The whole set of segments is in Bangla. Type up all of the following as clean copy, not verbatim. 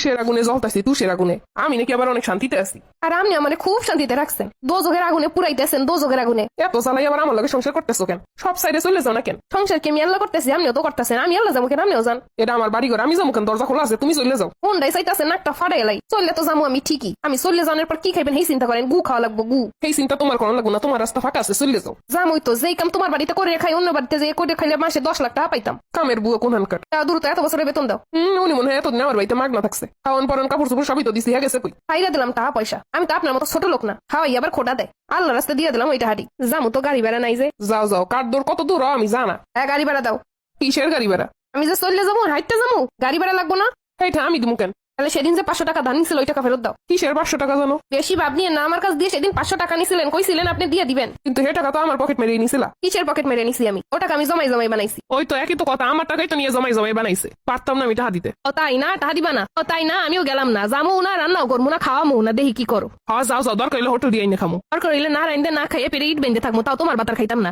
সে আগুনে জ্বলতাছি তুই সে আগুনে আমি নাকি আবার অনেক শান্তিতে আছি। আর আপনি আমার খুব শান্তিতে রাখছেন, দোজখের আগুনে পুরাইতেছেন, দোজখের আগুনে। এত জ্বালাই আবার আমার লগে সংসার করতেছো কেন? সব সাইডে চলে যাও না কেন? সংসার কি আমি আল্লাহ করতেছি, আপনিও তো করতেছেন। আমি আল্লাহ যাবো কেন, আপনিও যান। এটা আমার বাড়ি ঘর, আমি যাবো কেন? দরজা খোলা আছে, তুমি চলে যাও। কোনটাই চাইতেছেন নাকটা ফাটাই লাই। চললে তো যাবো আমি ঠিকই, আমি চললে যাওয়ার পর কি খাইবেন সেই চিন্তা করেন। গু খাওয়া লাগবো, গু। এই চিন্তা তোমার কোনো লাগবো না, তোমার রাস্তা ফাঁকা আছে, চলে যাও। যামই তো, যেই কাম তোমার বাড়িতে করে খাই অন্য বাড়িতে যে করে খাইলে মাসে 10 লাখ টাকা পাইতাম। কামের বুয়া কোনখানকার? দূর তো এত বছরের বেতন দাও। উনি মনে হয় এতদিন আমার বাড়িতে মাগনা থাকছে। খাওয়ান পরান কাপড় চোপড় সবই তো দিছি, হ্যাঁ গেছে কই? খাইরা দিলাম টাকা পয়সা, আমি তো আপনার মতো ছোট লোক না। খাওয়াই আবার খোটা দেয়, আল্লাহ রাস্তা দিয়ে দিলাম ওইটা হাঁটি। যামু তো গাড়ি ভাড়া নাই যে। যাও যাও, কার দৌড় কত দূর আমি জানা। গাড়ি ভাড়া দাও। কিসের গাড়ি ভাড়া? আমি যে চললে যাবো, হাইটতে যাবো, গাড়ি ভাড়া লাগবো না? এইটা আমি দিমু কেন? তাহলে সেদিন যে 500 টাকা ধান নিছিল ওই টাকা ফেরত দাও। কিসের 500 টাকা জানো? বেশি ভাব নিয়ে না, আমার কাছ দিয়ে সেদিন 500 টাকা নিছিলেন, কইছিলেন আপনি দিয়ে দিবেন। কিন্তু হে টাকা তো আমার পকেট মেরে নিছিলা। কিসের পকেট মেরে নিছি আমি? ও টাকা আমি জমাই জমাই বানাইছি। ওই তো একই তো কথা, আমার টাকাই তো নিয়ে জমাই জমাই বানাইছে, পারতাম না আমি টাকা দিতে। ও তাই না, টাকা দিবা না? ও তাই না, আমিও গেলাম না, যামো না, রান্নাও করবো না, খাওয়ামো না, দেখি কি করো। হ্যাঁ যাও যাও, দরকার হলে হোটেল দিয়ে এনে খামো। আর করিলে না রাইন্দে না খাইয়ে পেরে ইট বেঁধে থাকবো, তাও তোমার বাতার খাইতাম না।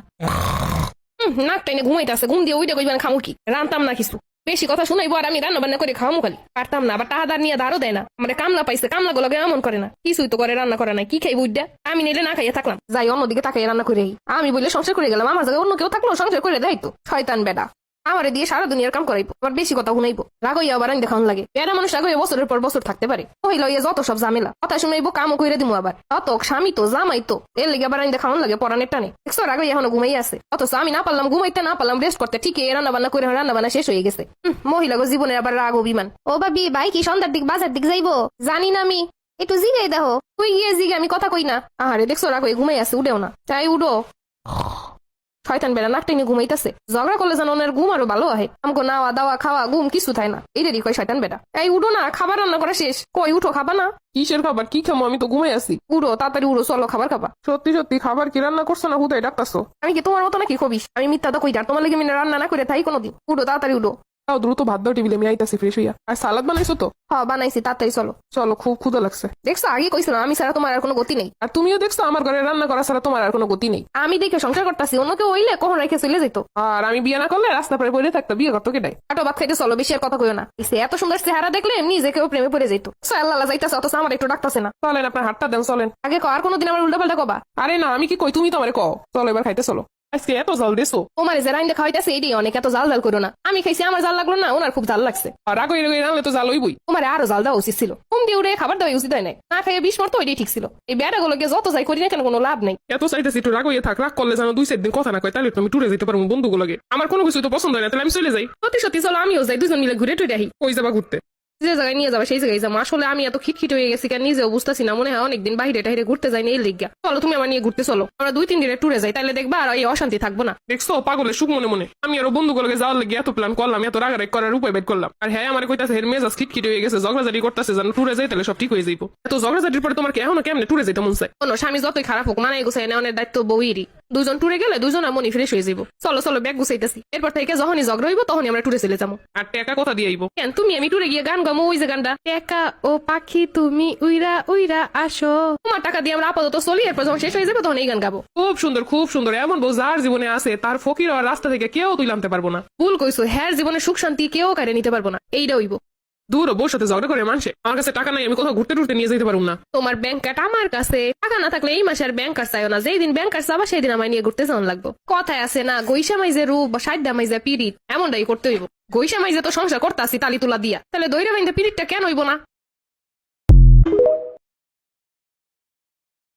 নাক টাইনে ঘুমাইতেছে, ঘুম দিয়ে ওইটা কইবেন খামু কি? রান্তাম না কিছু, বেশি কথা শুনাইবো আর আমি রান্না বান্না করে খাওয়ামু খালি। পারতাম না, আবার টাহাদার নিয়ে দাঁড়ও দেয় না। মানে কামলা পাইছে, কামলা গুলো এমন করে না, কিছুই তো করে রান্না করে না। কি খাইব উইডা? আমি নিলে না খাইয়ে থাকলাম, যাই অন্যদিকে তাকাই রান্না করে। আমি বলে সংসার করে গেলাম, আমার জায়গায় অন্য কেউ থাকলো সংসার করে দেয় তো। শয়তান বেডা আমারে দিয়ে সারা দুনিয়ার কাম করাইবো, আবার বেশি কথা শুনাইবো। রাগইয়া আবার আমি দেখান লাগে। বেড়া মানুষ রাগইয়া বছরের পর বছর থাকতে পারে। ওই লইয়া যত সব ঝামেলা, কথা শুনাইবো, কামও কইরে দিমু আবার। অত স্বামী তো জামাই তো, এর লেগে আবার আমি দেখান লাগে পরানের টানে। দেখছো রাগইয়া এখনো ঘুমাই আছে, অথচ আমি না পারলাম ঘুমাইতে, না পারলাম রেস্ট করতে। ঠিকই রান্না বান্না করে রান্না বান্না শেষ হয়ে গেছে। মহিলা জীবনে আবার রাগ অভিমান। ও ভাবি ভাই কি সন্ধ্যার দিক বাজার দিক যাইবো? জানি না আমি, একটু জিগাই দেখো। তুই গিয়ে জিগে, আমি কথা কই না। আহারে দেখছো রাগ হয়ে ঘুমাই আছে, উঠেও না। তাই উঠো। শয়তান বেড়া নাক টেনে ঘুমাইতেছে। ঝগড়া করলে যেন ওনার ঘুম আরো ভালো হয়। আমাকে নাওয়া দাওয়া খাওয়া ঘুম কিছু থাকে না। এইটারই কয় শয়তান বেড়া। এই উঠো না, খাবার রান্না করা শেষ। কই উঠো, খাবা না? কিসের খাবার? কি খামো? আমি তো ঘুমাই আছি। উড়ো তাড়াতাড়ি, উড়ো, চলো খাবার খাবা। সত্যি সত্যি খাবার কি রান্না করছো না হুদাই ডাকতাছো? আমি কি তোমার মতো নাকি খবিস? আমি মিথ্যা তো কইতার, তোমার লেগে আমি রান্না না করে থাই কোনোদিন। উড়ো তাড়াতাড়ি উড়ো। তাও দ্রুত ভাত দাও টেবিলে, আমি আইতাছি ফ্রেশ হইয়া। আর সালাদ বানাইছো তো? হ্যাঁ বানাইছি, তাড়াতাড়ি চলো। চলো, খুব ক্ষুধা লাগছে। দেখছো আগে কইছিলাম আমি ছাড়া তোমার আর কোনো গতি নেই। আর তুমিও দেখছো আমার ঘরে রান্না করা ছাড়া তোমার আর কোনো গতি নেই। আমি দেখে সংসার করতেছি, অন্য কেউ হইলে কখন রেখে চলে যেত। আর আমি বিয়ে না করলে রাস্তা পরে পড়ে থাকতো, বিয়ে করতো কেটাই? আটো ভাত খাইতে চলো, বেশি আর কথা কইও না। এত সুন্দর চেহারা দেখলে এমনি যে কেউ প্রেমে পড়ে যেত। আল্লাহ যাইতাছে, অথচ আমার একটু ডাকতেছে না। চলেন, আপনার হাতটা দেন, চলেন। আগে আর কোনোদিন আমার উল্টা পাল্টা কবা? আরে না, আমি কি কই, তুমি তো আমারে কও। চলো এবার খাইতে চলো। আজকে এত জাল দেছো। তোমার যে রাইন দেখা হইতেছে এটাই অনেক, এত জাল জাল করো না। আমি খাইছি, আমার জাল লাগলো না, ওনার খুব জাল লাগছে। আর রাগই রাগই রান্নালে তো জাল হইবই। তোমার আরো জাল দেওয়া উচিত ছিল। ঘুম দিয়ে উড়ে খাবার দেওয়া উচিত হয় নাই। না খাইয়ে 20 মার তো ওইটাই ঠিক ছিল। এই বেড়া গুলোকে যত যাই করি না কেন কোনো লাভ নেই। এত চাইতেছি একটু রাগইয়ে থাক, রাগ করলে যেন 2-4 দিন কথা না কয়, তাহলে তো আমি টুরে যেতে পারবো বন্ধুগুলোকে। আমার কোনো কিছু তো পছন্দ হয় না, তাহলে আমি চলে যাই। সত্যি সত্যি চলো, আমিও যাই, দুজন মিলে ঘুরে টুরে আহি। কই যাবা ঘুরতে? যে জায়গায় নিয়ে যাবে সেই জায়গায় যাবো। আসলে আমি এত খিটখিট হয়ে গেছি কেন নিজেও বুঝতেছি না। মনে হয় অনেকদিন বাইরে টাইরে ঘুরতে যাইনি এই লিগা। চলো তুমি আমার নিয়ে ঘুরতে চলো, আমরা 2-3 দিনের ট্যুরে যাই, তাহলে দেখবা আর এই অশান্তি থাকবো না। দেখছো পাগলের সুখ মনে মনে। আমি আরো বন্ধুগুলোকে যাওয়ার লেগে এত প্ল্যান করলাম, এত রাগারাগ করার উপায় বের করলাম। আর হ্যাঁ আমার কইতাছে হের মেজাজ খিটখিট হয়ে গেছে, ঝগড়াঝাটি করতেছে, যেন ট্যুরে যাই তাহলে সব ঠিক হয়ে যাইবো। এত ঝগড়াঝাটির পরে তোমার কি এখনো কেমনে ট্যুরে যাইতে মন চায়? কোনো স্বামী যতই খারাপ হোক, মানাই গুছাই নেওয়ার দায়িত্ব বউইরই। দুজন ট্যুরে গেলে দুজন মনি ফ্রেশ হয়ে যাবো। চলো চলো, ব্যাগ গুছাইতেছি। এরপর থেকে যখনই ঝগড়া হইব তখনই আমরা ট্যুরে চলে যাবো। আর টাকা কথা দিয়ে আইবো। কেন তুমি আমি ট্যুরে গিয়ে গান গামো, ওই যে গানটা, টেকা ও পাখি তুমি উইরা উইরা আসো। তোমার টাকা দিয়ে আমরা আপাতত চলি, এরপর যখন শেষ হয়ে যাবে তখন এই গান গাবো। খুব সুন্দর, খুব সুন্দর। এমন বউ যার জীবনে আছে তার ফকির আর রাস্তা থেকে কেউ তুই আনতে পারবো না। ভুল কইছো, হ্যার জীবনে সুখ শান্তি কেউ কারে নিতে পারবো না, এইটা হইব। দূর বউর সাথে ঝগড়া করে মানুষে, আমার কাছে টাকা নাই, আমি কোথাও ঘুরতে টুরতে নিয়ে যেতে পারবো না। তোমার ব্যাংক কার্ড আমার কাছে, টাকা না থাকলে এই মাসে আর ব্যাংক কার্ড চাইও না। যেই দিন ব্যাংক কার্ড চাবা সেই দিন আমায় নিয়ে ঘুরতে যাওয়ান লাগবো। কথায় আছে না, গৈসা মাইজে রূপ বা সাইডা মাইজে পিরিত, এমনটাই করতে হইব। গৈসা মাইজে তো সংসার করতে আসি তালি তুলা দিয়া, তাহলে দৈরা বাইন্দা পিরিতটা কেন হইব না?